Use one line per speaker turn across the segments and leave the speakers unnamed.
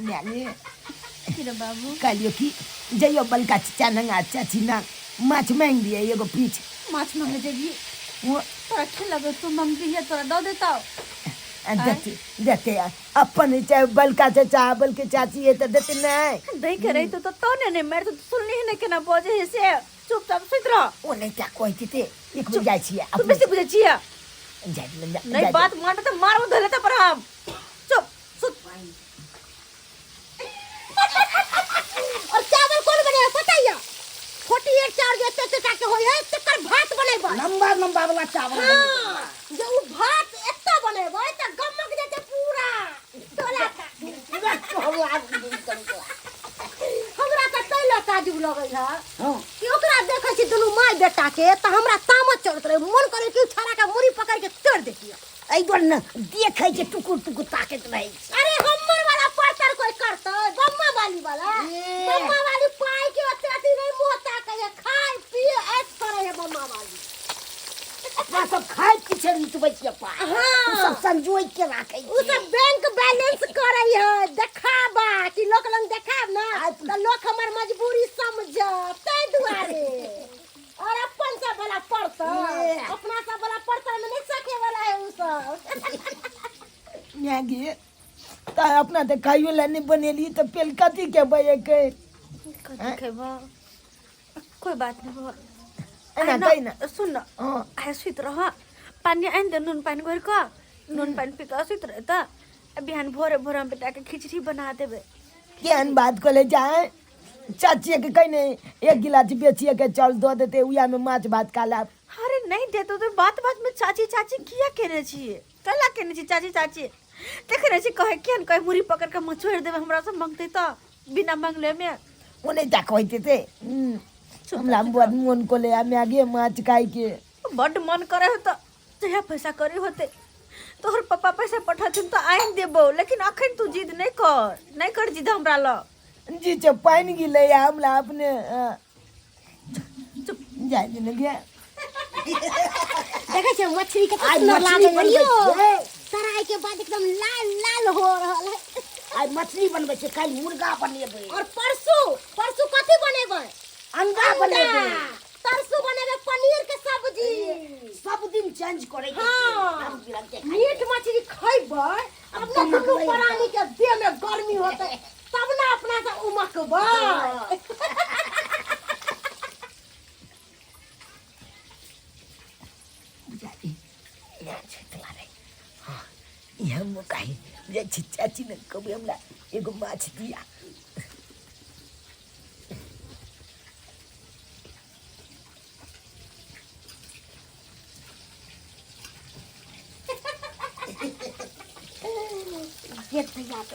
न्याने
किरे बाबू
कहलियो कि जइयो बलका चाचा नंगा चाची ना माछ मांग दिए एगो पीछ
माछ मांगे जेबी
वो
तोरा खेलबे तू मांगती है तोरा दो देता
देते देते अपन चाहे बलका चाचा बलके चाची है तो देते नहीं
दई के रही तो ने मेरे तो सुननी है केना बजे है से चुपचाप सुत रह
वो नहीं क्या कहते थे एक बजे जाई छिए
तू बेसी बुझे छिया
जाई
नहीं बात मान तो मारो धले त पर हम चुप सुत
और चावल कौन बने पता है 48 चार जते ते के होय है तकर भात बनेबा
लंबा लंबा वाला चावल
जो उ भात एत्ता बनेबा त गमक देते पूरा तोला हमरा त तैला ताजुब लगै है कि ओकरा देखै छी दुनु माय बेटा के त हमरा तामत चढ़त रहे मन करे कि छाड़ा का मुड़ी पकड़ के तोड़ देतिया
आई दोन न देखै जे टुकुर टुकुर ताकत रही
अरे हमर वाला परतर कोई करतै बम्मा वाली पाई के अत्याती नहीं मोता के खाए पिए ऐस करे है बम्मा वाली
अपना सब खाए पीछे रुतबे छिए पा सब संजोई के राखै
उ सब बैंक बैलेंस करे है देखाबा कि लोक लंग देखाब ना त लोक हमर मजबूरी समझ तै दुआरे और अपन सब वाला पड़तै अपना सब वाला पड़तै में नहीं सके वाला है उ सब
न्यागी ता अपना ते खाइयो ला नहीं बनेली तो पेल कथी के बये के
कथि खेबा कोई बात नहीं हो
एना कहि ना
सुन न आए सुत रह पानी आइन दे नून पानी गोर का नून पानी पी के सुत रह त बिहान भोरे भोरे हम बेटा के खिचड़ी बना देबे
केहन बात को ले जाए चाची के कहीं नहीं एक गिलास बेचिए के चल दो देते उया में माछ भात खा ला
अरे नहीं देतो तो बात बात में चाची चाची किया कहने छिए कला कहने छी चाची चाची देखने छी कहे केन कहे मुरी पकड़ के मुंह छोड़ देबे हमरा से मांगते त बिना मांगले में
वो नहीं ता कहते थे हमरा बहुत मन को ले आमे आगे माछ खाई के
बड मन करे हो तो जया पैसा करे होते तोहर पापा पैसा पठाथिन तो आइन देबो लेकिन अखन तू जिद नहीं कर जिद हमरा ल
जी चे पानी गिले हमला अपने चुप जाए दिन गया
देखे छे मछली के कितना लागे लियो तराई के बाद एकदम लाल लाल हो रहल है
आज मछली बनबे छे काल मुर्गा बनेबे
और परसू कथि बनेबे
अंडा बनेबे
तरसू बनेबे पनीर के सब्जी
सब दिन चेंज करे के
हाँ।
हम गिरम के
मीट मछली खइबे अपना दुनू प्राणी के देह में गर्मी होते तब ना अपना से उमकबे
बुझाई या छतला रे हां ये हम कहि जे चाची ने कबे हमरा एगो माछ दिया
ये तैयार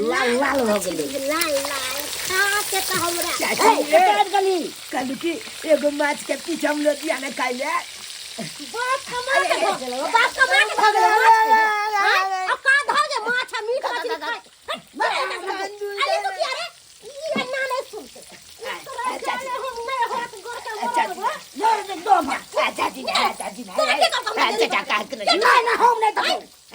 लाल लाल हो गेलै
लाल खा के त हमरा
चाची गली कल की एगो माछ के पीछ हम लो दिया ने खाइले
बात कमा के भ गेलै बात कमा के भ गेलै अब का भ गे माछ मीट मछली खाय अरे तो क्या रे ये ना नहीं सुनते चाची हम मैं हाथ गोर के
चाची जोर दे दो मा चाची चाचा का के नहीं ना हम नहीं तो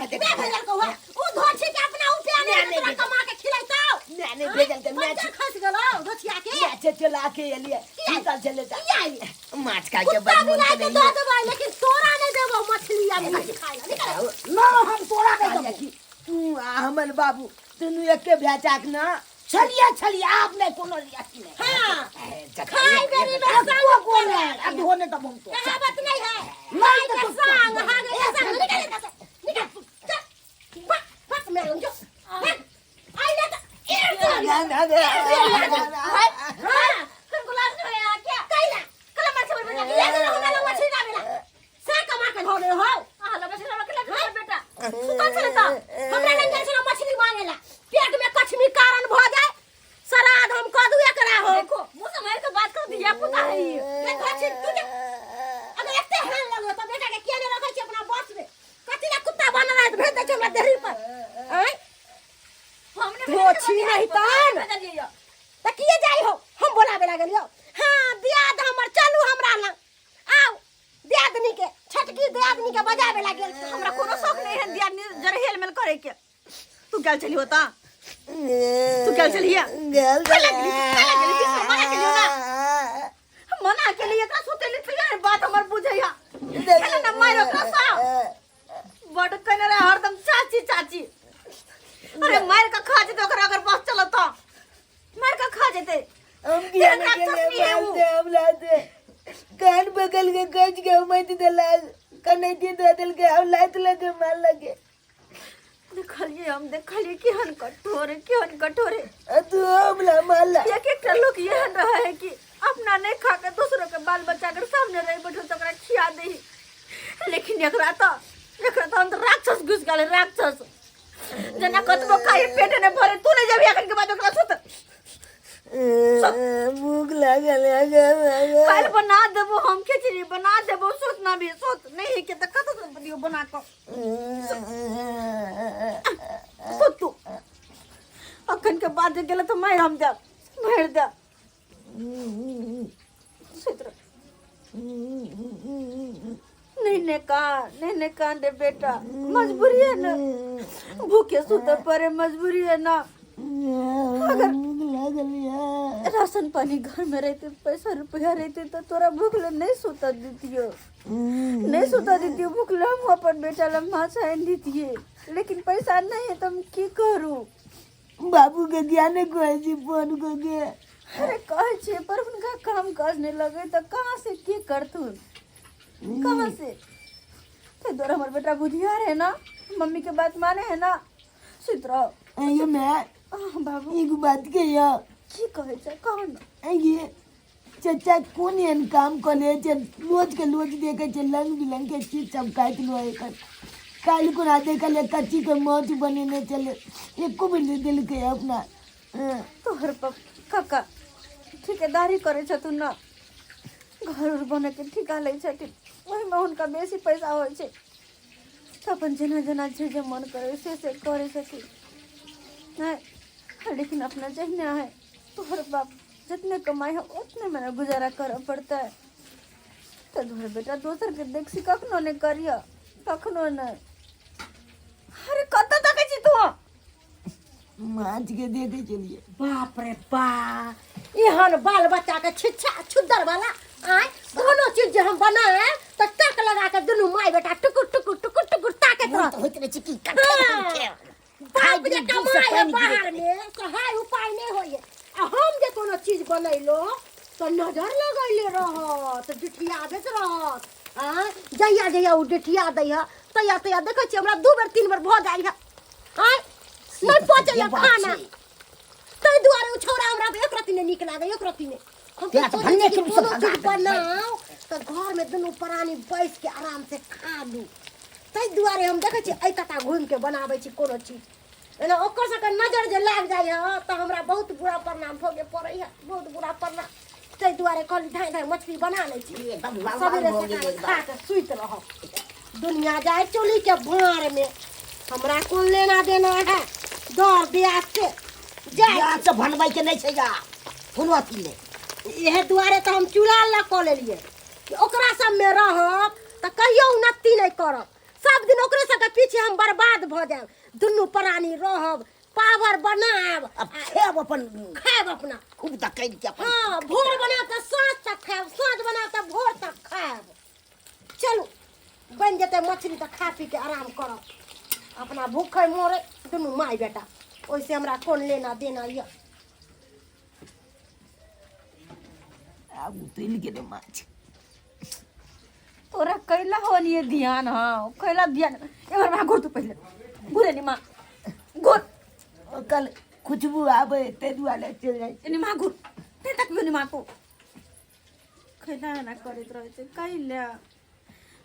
मैं भेजल को उ धोछी के अपना उठे ने कमा के खिलाइता
नहीं भेजल के मैं
खस गेलो धोछिया के
चाचा चला के लिए निकल चले जा माछ खा के
बाद
मन
के दे देबो लेकिन तोरा नहीं देबो मछली या मीट खाए निकल
ना हम तोरा नहीं देबो तू हमर बाबू तू एके भेचाक ना छलिया आप नहीं कोनो रियाती नहीं
हां खाई बेरी में संग
कौन है अब होने तो हम तो
कहावत नहीं है
नहीं
के संग हागे संग निकल फक में जो आई ना हां गुलाब जो है क्या कैला कला मछली बना ले दे होना मछली ना बेला सा कमा के धो ले हो आ लो मछली ना के बेटा कौन चलता हमरा नहीं चल मछली मांगेला पेट में कछमी कारण भ जाए सराद हम क दू एकरा हो देखो मुंह से मार के बात कर दिया पुता है ये कछी तू अगर एते हाल लगो तो बेटा के केने रखै छी अपना बस में कथि ला कुत्ता बन रहा है तो भेज दे हमरा देहरी पर हैं हमने धोछी नहीं तान त किए जाई हो हम बोलाबे लागलियो हां दियाद हमर चलू हमरा लंग आओ दियादनी के छटकी दियादनी के बजाबे लागल हमरा कोनो शौक नहीं है दियादनी जरे हेल मेल करे के
तू क्या चली होता तू क्या चलिए मना के लिए का सुतेली पिया बात हमर बुझैया चल ना मारो का सा बड़ कने रे हरदम चाची चाची अरे मार का खा जेते ओकरा अगर बस चलो तो मार का खा जेते
हम किया के लिए मारते हम लाते कान बगल के कच के मत देला कने दे दिल के हम लात लगे मार लगे
देखलिए केहन कठोरे
तू हमला मारला
एक लोग यह रहा है कि अपना नहीं खा के दूसरों के बाल बच्चा के सामने रही बैठो तो खिया दे लेकिन एकरा तो अंदर राक्षस घुस गए राक्षस जना कतबो खाए पेट ने भरे तू नहीं जाबी अखन के बाद ओकरा सुत
भूख लागल है
काल बना देबो हम खिचड़ी बना देबो सोच ना भी सोच नहीं के त कत बनियो बना को सोच तू अखन के बाद गेल तो मार हम दे मार दे सुत्र नहीं कान दे बेटा मजबूरी है ना भूखे सुते परे मजबूरी है ना अगर राशन पानी घर में रहते पैसा रुपया रहते तो तोरा भूख ले नहीं सुता देतियो भूख ले हम अपन बेटा ला माछ आन देतिए लेकिन पैसा नहीं है तो हम की करूं
बाबू के ज्ञान को ऐसी फोन को के
अरे कहे छे पर उनका काम काज नहीं लगे तो कहां से की करतू कहां से ते तोरा हमर बेटा बुधियार है ना मम्मी के बात माने है ना सुतरो
ये मैं
बाबू
एक बात के या
की कहे छ कौन
ये चाचा कौन एन काम करे छ रोज के रोज देखे छ लंग बिलंग के चीज सब काट लो एकर काल को ना देख ले कच्ची के मौत बनेने चले एको भी दिल के अपना
तोहर पप काका ठेकेदारी करे छ तू ना घर उर बने के ठिका लै छथिन ओहि में उनका बेसी पैसा होय छै त अपन जना जे मन करे से करे छथिन नहीं लेकिन अपना जहना है तोहर बाप जितने कमाई है उतने मेरा गुजारा कर पड़ता है तो तोहर बेटा दोसर के देख सी कखनो नहीं करियो कखनो नहीं अरे कत तक छी तू
मांच के देखे चलिए
बाप रे बा एहन बाल बच्चा के छिछा छुदर वाला आय कोनो चीज जे हम बनाए तो टक लगा के दुनु माय बेटा टुकुर ताकत रह
तो होत रहे की कर
बाप रे कमाए बाहर में सहाय उपाय नहीं होए आ हम जे कोनो चीज बनैलो तो नजर लगैले रह तो डिठिया देत रह आ जया उ डिठिया दैया तया देखै छी हमरा 2 बेर 3 बेर भ जाइ है आय नहीं पहुंचे खाना तै दुआरे उ छोरा हमरा एक रति ने निक लागे एक रति ने हम तो भन्ने के चीज बनाओ तो घर में दुनु प्राणी बैठ के आराम से खा लू तै दुआरे हम देखै छी ऐ तता घूम के बनाबै छी कोनो चीज एना ओकर सके नजर जे लाग जाय है तो हमरा बहुत बुरा परिणाम भोगे पड़ै है बहुत बुरा परिणाम तै दुआरे कल ढाई मछली बना लै छी
एकदम
सबेरे से खा के सुइत रह दुनिया जाए चोली के भार में हमरा कौन लेना देना है दौड़ ब्याज से
या से बनबै के नहीं छै या कोनो अथी ले
यह दुआरे तो हम चूल्हा ला क लेलिए कि ओकरा सब में रहब त कहियो उन्नति नहीं करब सब दिन ओकरे सब के पीछे हम बर्बाद भ जाब दुनु प्राणी रहब पावर बनाब
अब खेब अपन
खाएब अपना
खूब तक कैल के अपन
हाँ भोर बनाब त साँझ तक खाएब साँझ बनाब त भोर तक खाएब चलू बन जेते मछली त खा पी के आराम करब अपना भूखे मोरे दुनु माय बेटा ओइसे हमरा कौन लेना देना ये
अब तिल के माछ
तोरा कैला हो लिए ध्यान हां कैला ध्यान एबार मा घुर तू पहिले घुरे नि मा घुर
कल खुशबू आवे ते दुआरे चल जाय
नि मा घुर ते तक भी नि मा को कैला ना करत रहे छै कैला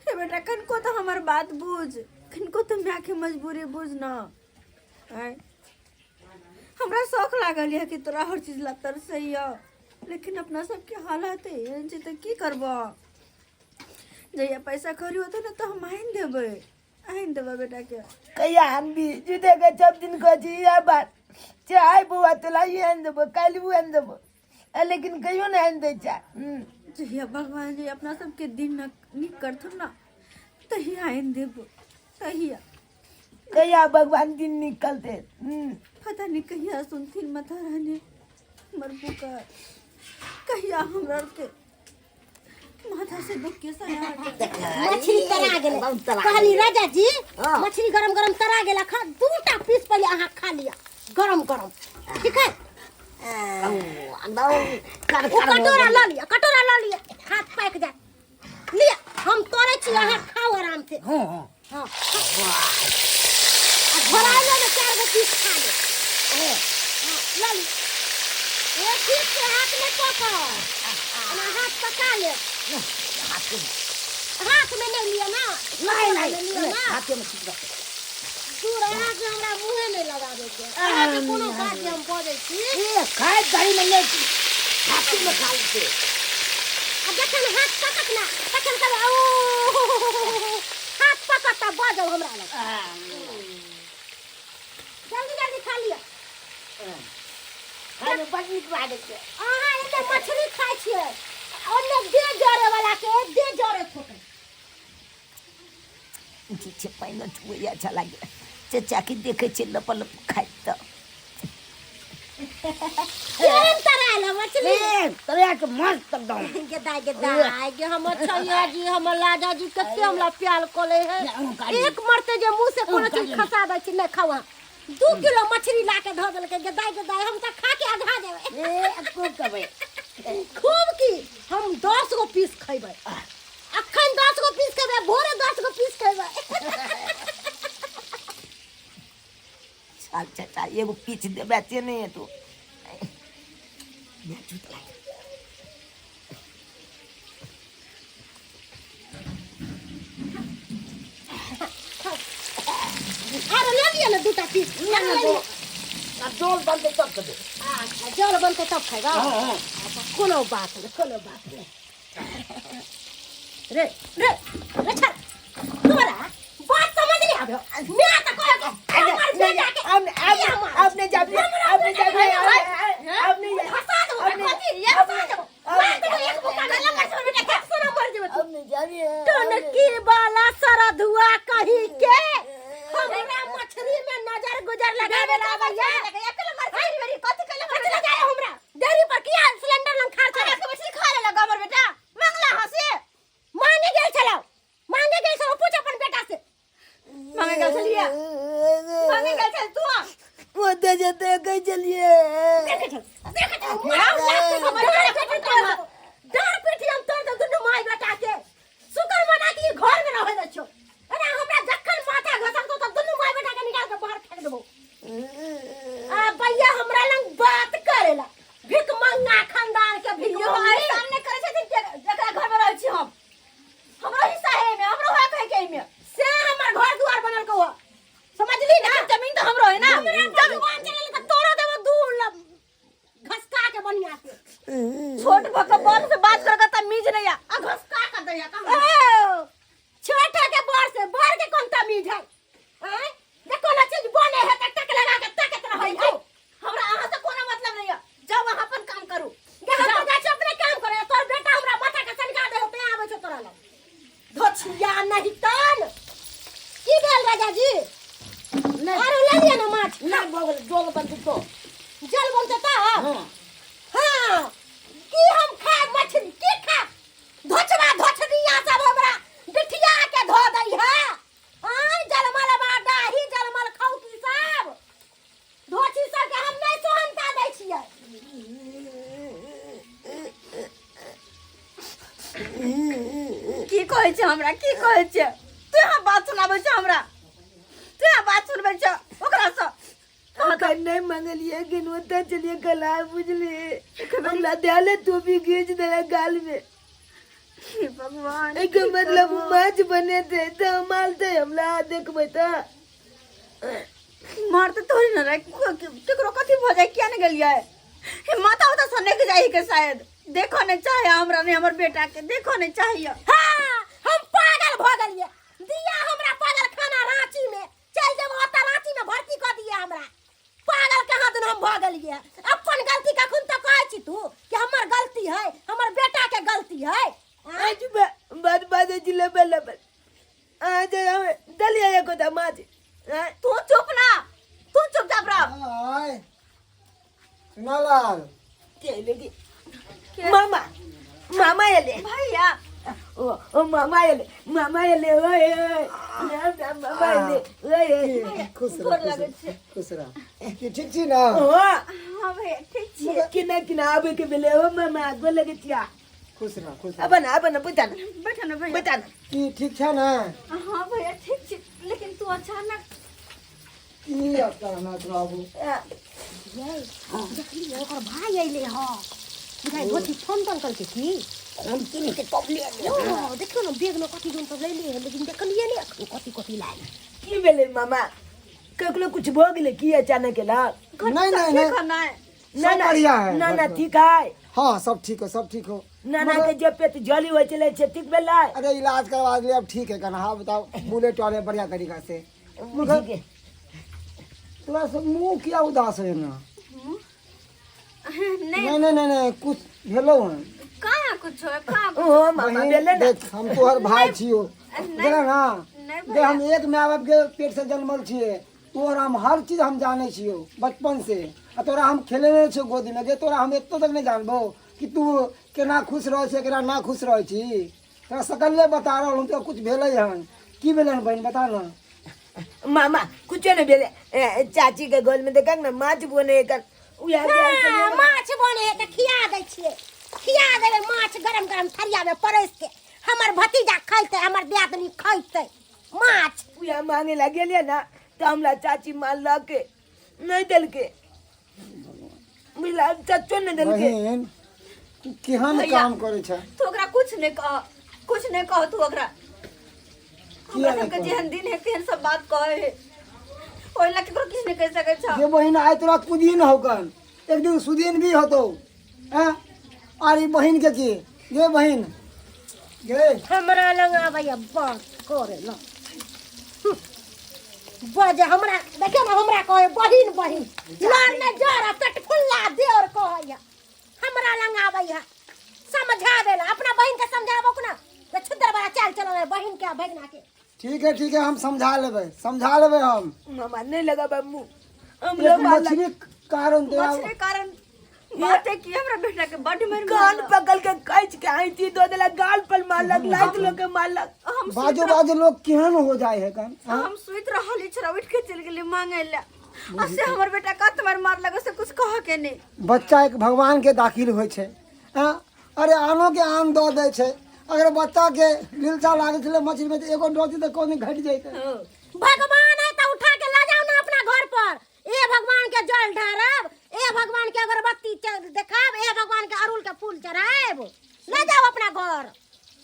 हे बेटा कनको तो हमर बात बुझ कनको तो मैं के मजबूरी बुझ ना है हमरा शौक लागल है कि तोरा हर चीज ला तरसैया लेकिन अपना सबके हालात है जे त की करबो जया पैसा करियो तो ना तो हम आइन देबे बेटा के
कहिया हम भी जुदे के सब दिन को जी या बात चाय बुआ तला ये आन देबो काल बुआ आन देबो लेकिन कहियो नहीं आन दे चा
जया भगवान जी अपना सबके दिन निक करथुन ना तही आइन देबो तहिया
कहिया भगवान दिन निकलते।
पता नहीं कहिया सुनथिन माता रानी हमर पुकार, कहिया हमरा के माथा से दुख के सया हटे।
मछली तरा गेले कहली राजा जी मछली गरम गरम तरा गेला खा 2टा पीस पहले अहाँ खा लिया गरम गरम ठीक है। कटोरा ला लिया हाथ पाक जाए लिया हम तोरे छी अहाँ खाओ आराम से। हां हां घोड़ा ले 4 गो पीस खा ले। हां ला ली एक पीस के हाथ में पकड़ हाथ पका ले। हाथ में नहीं लिया ना नहीं हाथ में सीधा तू रहा के हमरा मुंह में लगा देते अरे कोनो बात हम बोले छी ए खाए दही में ले हाथ में खा लेते अब जखन हाथ पकत ना तखन कहे ओ हाथ पकता बाजो हमरा लग जल्दी जल्दी खा लिया खाने बड़ नीक लागे छै। अहाँ एते मछली खाइ छियै ओने दे जरे वाला के दे जरे ठोके
छे पाइन छुए अच्छा लागे चचा के देखे छे लप लप खाइ त
केहन तराला मछली
तोरा के मस्त एकदम
गेदाय के हम छैया जी हम लाजा जी कते हमरा प्यार कोले है एक मरते जे मुंह से कोनो चीज खसा दै छी नै खावा 2 किलो मछली लाके ध देल के गेदाय हम त खा के आधा देबै ए खूब कबै खूब की हम 10 गो पीस खैबै अखन 10 गो पीस खैबै भोरे 10 गो पीस खैबै।
चल चचा एगो पीछ देबे ते नहीं है तू
अरे ले लिया ना 2टा पीस ले लो
अब जोल बनते तब कर दे।
अच्छा जल बनते तब खाएगा अच्छा कोनो बात नहीं रे रे रे छा तोरा बात समझ नहीं आबे मैं त कह के हमर बेटा के
आपने जब
फसा दो कथि ये फसा दो मैं तो एक बुका में लगा छोड़ बेटा कैसे ना मर जेबे
आपने जानिए
टनकी वाला सरधुआ कहीं के हमरा मछली में नजर गुजर लगावे ला भैया अकेले मर गई मेरी कथि कले मर लगाए हमरा डेरी पर किया सिलेंडर लंग खार कर के मछली खा ले लगा हमर बेटा मंगला हसे मांगे गेल छलो पूछ अपन बेटा से
मांगे गल चलिए मांगे गल चल तू
वो दे जते कह चलिए
डर पीठी हम तोड़ दो दुनु माई बेटा के शुक्र मना कि घर में रहे दछो अरे हमरा जखन माथा घसक तो दुनु माई बेटा के निकाल के बाहर फेंक देबो आ भैया हमरा लंग बात करेला भिक मंगा खानदान के भिक
हमारे सामने करे छथिन जकरा घर में रहै छी हम हमरो हिस्सा है में हमरो है कहे के में
से हमर घर दुआर बनल को समझली ना
जमीन तो हमरो है ना
भगवान चले त तोरो देबो दू घसका के बढ़िया से
छोट भगवान से बात करके तमीज नहीं आ
घसका कर दैया का छोटा के बार से बाहर के कौन तमीज है हैं देखो ना चीज बने है त टक लगा के ताकत रहै है
हमरा अहाँ से कोनो मतलब नहीं है जाओ वहां अपन काम करू
हम जा के अपने काम करे तोर बेटा हमरा माथा के सनका दे होते आवे छ तोरा लग धछिया नहीं तन की भेल राजा जी अरे ले लिया ना माछ
ना भगल जोल बनते तो
जल बनते ता
हां
हां की हम खाए मछली की खा धोचवा धोचनिया सब हमरा बिठिया के धो दई है हां जलमल बाडा ही जलमल खाऊ की सब धोची सब के हम नहीं सोहनता दै छियै
की कहै छै हमरा की कहै छै तू यहाँ बात सुनाबै छै हमरा तू यहाँ बात सुनबै छै ओकरा से
अगर नहीं मंगलिए गिनवता चलिए कला बुझली कमला दे तू भी खींच दे गाल में
हे भगवान
एक मतलब माछ बने थे तो मालते हमला देखबै त
मार तो तोरी न रे केकरो कथी भ जाय किया न गेलियै हे माता उता सने के जाई के शायद देखो ने चाहे हमरा ने हमर बेटा के देखो ने चाहिए
हां हम पागल भ गेलिए दिया हमरा पागल खाना रांची में चल जब ओता रांची में भर्ती कर दिया हमरा पागल कहां दिन हम भ गेलिए अपन गलती का खुन त कहै छी तू कि हमर गलती है हमर बेटा के गलती है
आज बात बात जिले बेले आज दलिया एको दा माछ
तू
तू चुप ना, तू चुपचाप रह।
आय सुनालाल
के लेगी मामा मामा येले
भैया
ओ मामा येले ओए नाम नाम मामा येले ओए
खुश
गोर
रह
लागै छै।
खुश रह की ठीक छी ना
ओ
हाँ भैया ठीक छियै।
किना आबे के बेले ओ मामा गो लगे छिया
खुश रह
अपन बुझा ना
बैठ ना भैया।
बता ना
की ठीक छै ना
हाँ भैया ठीक छी, लेकिन तू अचानक
की अपना बाबू
देखली ओकर भाई अइले ह बुझाइ गोठी फोन तोन करके की
हम किने के कपले
ओ देखियो न बेग में कथी जोन सब लैले है, लेकिन देखलिए ने कथी लाइन
की बेले मामा ककलो कुछ भो गेले की अचानक के ला
नहीं नहीं
ठीक
नहीं
है ना।
ना
सब बढ़िया है
ना ना
घर पर।
ठीक है
हाँ सब ठीक हो सब ठीक हो
नाना के जब पेट जली हो चले छे ठीक बेला
अरे इलाज करवा लिया अब ठीक है कना हाँ बताओ बुलेट वाले बढ़िया तरीका से
ठीक है
थोड़ा सा मुंह क्या उदास है ना
नहीं
नहीं नहीं नहीं नहीं कुछ भेलो है
कहाँ कुछ है, कहाँ कुछ
ओ मामा
बहिन,
बेले ना
देख हम तोहर भाई छियो
नहीं।
जरा ना
नहीं
जे हम एक माय बाप के पेट से जन्मल छिए तोहर हम हर चीज हम जाने छियो बचपन से आ तोरा हम खेलेने छियो गोदी में जे तोरा हम एतो तक नहीं जानबो कि तू केना खुश रह छै केना ना खुश रह छी तोरा सकले बता रहल हूं तो कुछ भेलै हन की भेलै हन बहन बता ना
मामा कुछ नहीं बेले चाची के गोल में देखा ना माछ बने कर उया
हाँ, माछ बने है त खिया दै छियै, खिया देबै माछ गरम गरम थरिया में परस के हमर भतीजा खैते हमर दियादनी खैते माछ।
उया मांगे लगे ना तो हमरा चाची माल ला के नहीं दिल के मिला चाचो ने दिल के
बहन तू केहन
भैया।
काम करे छै
तू ओकरा कुछ नहीं कह तू ओकरा। हमरा सबके जेहन दिन है तेहन सब बात कहे है, ओइ ला केकरो किछ नहीं कह सकै छ।
जे बहन आइ तोरा कुदीन होकन एक दिन सुदीन भी होतो हैं अरे बहन के की गे बहन गे
हमरा लग आबैया बात करे ल बजे हमरा देखियो ना हमरा कहे बहिन बहिन लाल ने जरा पेट फुल्ला देर कहैया हमरा लग आबैया समझा देला अपना बहिन के समझाबो ना जे छुदर बड़ा चाल चलो बहिन के भगना के।
ठीक है हम समझा लेबै हम
मामा नहीं लगा बाबू हम
एक
लोग वाला
मछली कारण तेरा
मछली कारण बात है कि हमरा बेटा के बड मार
कान पकड़ के कच के आई थी दो दिला गाल पर मारलक लाइट लोग के मारलक
हम
बाजो लोग केहन हो जाए है कन
हम सुइत रहल छरा उठ के चल गेली मांगे ला अससे हमर बेटा का तुम्हार मार लगे से कुछ कह के नहीं।
बच्चा एक भगवान के दाखिल होइ छै हाँ? अरे आनो के आन दऽ दै छै अगर बच्चा के लिलचा लागे छले मछली में तो एगो डोती तो कोनी घट जैते
भगवान है तो उठा के ले जाओ ना अपना घर पर, ए भगवान के जल ढारब, ए भगवान के अगरबत्ती देखाब, ए भगवान के अड़हुल के फूल चढ़ाब, ले जाओ अपना घर।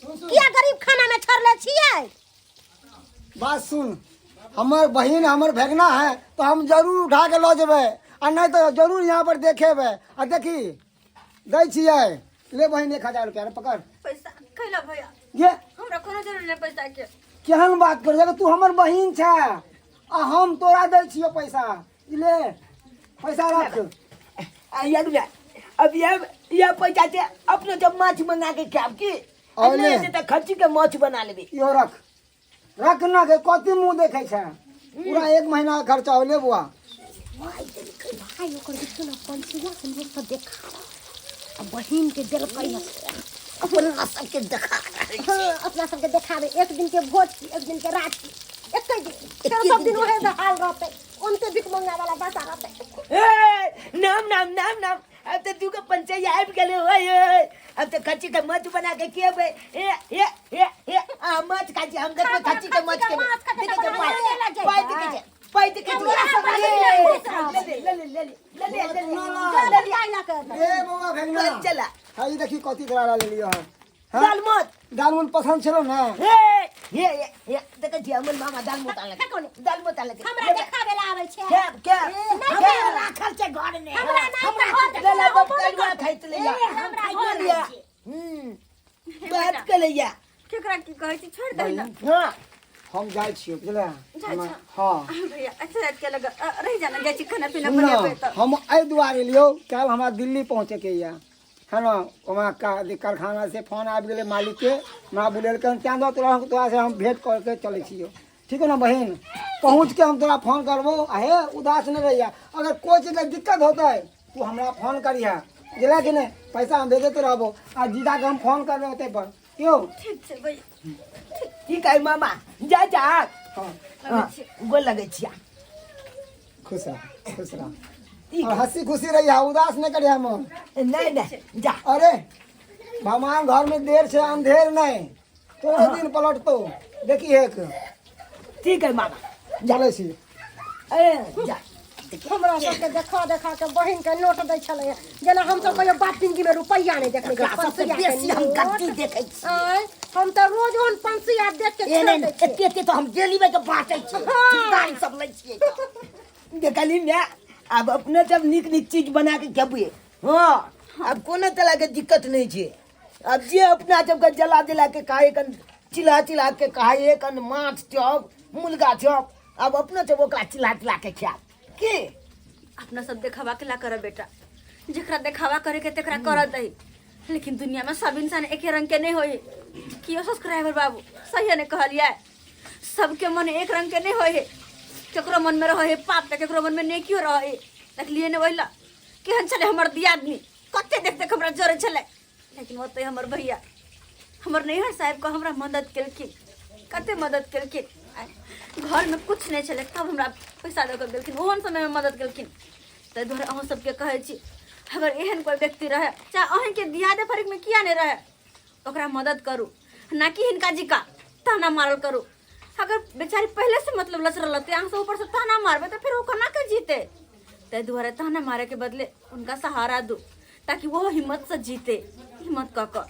किया गरीब खाना में छोड़ले छियै।
बात सुन हमर बहिन हमर भगना है तो हम जरूर उठा के लऽ जेबै आ नहीं तो जरूर यहाँ पर देखेबै आ देखी दै छियै ले बहिन 1000 रुपया पकड़
पैसा खैला भैया
ये
हमरा कोनो जरूरी नहीं पैसा के।
केहन बात कर जब तू हमर बहिन छै आ हम तोरा दै छियो पैसा ई ले पैसा रख
याद में अब ये पैसा से अपने जब माछ मंगा के खाब की
और
नहीं
ले।
से तो खर्ची के माछ बना लेबी
यो रख ना के कथी मुंह देखे छै पूरा 1 महीना का खर्चा हो ले बुआ
भाई ओकर देखियो ना पंचुआ से लोग सब देखा अब बहिन के दिल कहिया
अपना सबके देखा
हाँ अपना सबके देखाबे एक दिन के भोज की एक दिन के रात की एक दिन फिर सब दिन वही हाल रहते उनके भिख मंगा वाला दशा रहते।
ए नाम नाम नाम नाम अब तो तू का पंचायत आबि गेले ओए अब तो खर्ची के माछ बना के केबे ए आ माछ खाची हम देखो खर्ची के माछ के पाई देखे
ए बउआ भगना
चला
हाई देखी कथी करारा ले लियो है
दाल मत
दाल पसंद छलो ना
ये देखे जी हमर मामा दाल मत आले
हमरा देखाबे ला आबै छै
क्या
नहीं
राखल छै घर में
हमरा नहीं
गला बकरवा खाइत ले
हमरा घर में
बात कर लिया
केकरा की कहै छी छोड़ दे ना।
हां
हम जाय छियो बुझले
जा।
हां
भैया अच्छा रात के लगा रह जाना जाय छी खाना पीना
सुन ना,
बने पे तो
हम एहि दुआरे लियो कल हमरा दिल्ली पहुंचे के या है ना वहाँ कारखाना से फोन आबि गेलै मालिक के हमरा बुलेलकै तें तोरा से हम भेंट करके चलै छियो ठीक है ना बहिन पहुँच के हम तोरा फोन करबो। आहे उदास नहीं रहिया, अगर कोई चीज का दिक्कत होता है तू हमरा फोन करिया, जिला कि नहीं पैसा हम भेजते रहबो। आ जीजा के हम फोन कर रहे होते पर क्यों।
ठीक छै भैया।
ठीक है मामा, जा जा।
हाँ,
गोल लगे छिया।
खुश रह, खुश रह
ठीक
और हंसी खुशी रहिया, उदास नहीं करिया मन।
नहीं नहीं जा।
अरे भगवान घर में देर से अंधेर नहीं, थोड़े दिन पलट तो देखिए एक
ठीक है मामा।
चले छी।
जा।
हमरा सबके देखा देखा के बहिन के नोट दै छलै, जेना हम सब कहियो बात जिंदगी में रुपैया नहीं देखले के
सबसे बेसी हम गद्दी देखै छी।
हम तो रोज ओन पंसिया देख के
ए नहीं एते तो हम डेली में के बांटै छी, चिंतारी सब लै छी। देखली ने अब अपने सब निक निक चीज बना के खेबे। हाँ अब कोनो तरह के दिक्कत नहीं छे। अब जे अपना सबके जला जला के खाए कन चिल्ला चिल्ला के खाए कन माछ चौक मुर्गा चौक, अब अपना सब ओकरा चिल्ला चिल्ला के खाए के।
अपना सब देखावा के ला करे बेटा, जेकरा देखावा करे के तेकरा कर दही। लेकिन दुनिया में सब इंसान एके रंग के नहीं होई। कियो सब्सक्राइबर बाबू सही ने कहलिए, सबके मन एक रंग के नहीं होई। केकरो मन में रहे पाप त केकरो मन में नेकियो रहे। देखलिए ने वहिला केहन छले हमर दियादनी, कते देख देख हमरा जरे छले। लेकिन ओते हमर भैया हमर नैहर साहब को हमरा मदद केलखिन, कते मदद केलखिन। घर में कुछ नहीं छले तब हमरा पैसा दे के देलखिन, ओहन समय में मदद केलखिन। ताहि दुआरे अहाँ सबके कहै छी, अगर एहन कोई व्यक्ति रहे चाहे अहीं के दियादे फरीक में किया नहीं रहे, ओकरा मदद करू, ना कि हिनका जिका ताना मारल करू। अगर बेचारी पहले से मतलब लचरल रहते, आंख से ऊपर से ताना मारबे तो फिर वो कना के जीते। ताहि दुआरे ताना मारे के बदले उनका सहारा दो, ताकि वो हिम्मत से जीते, हिम्मत क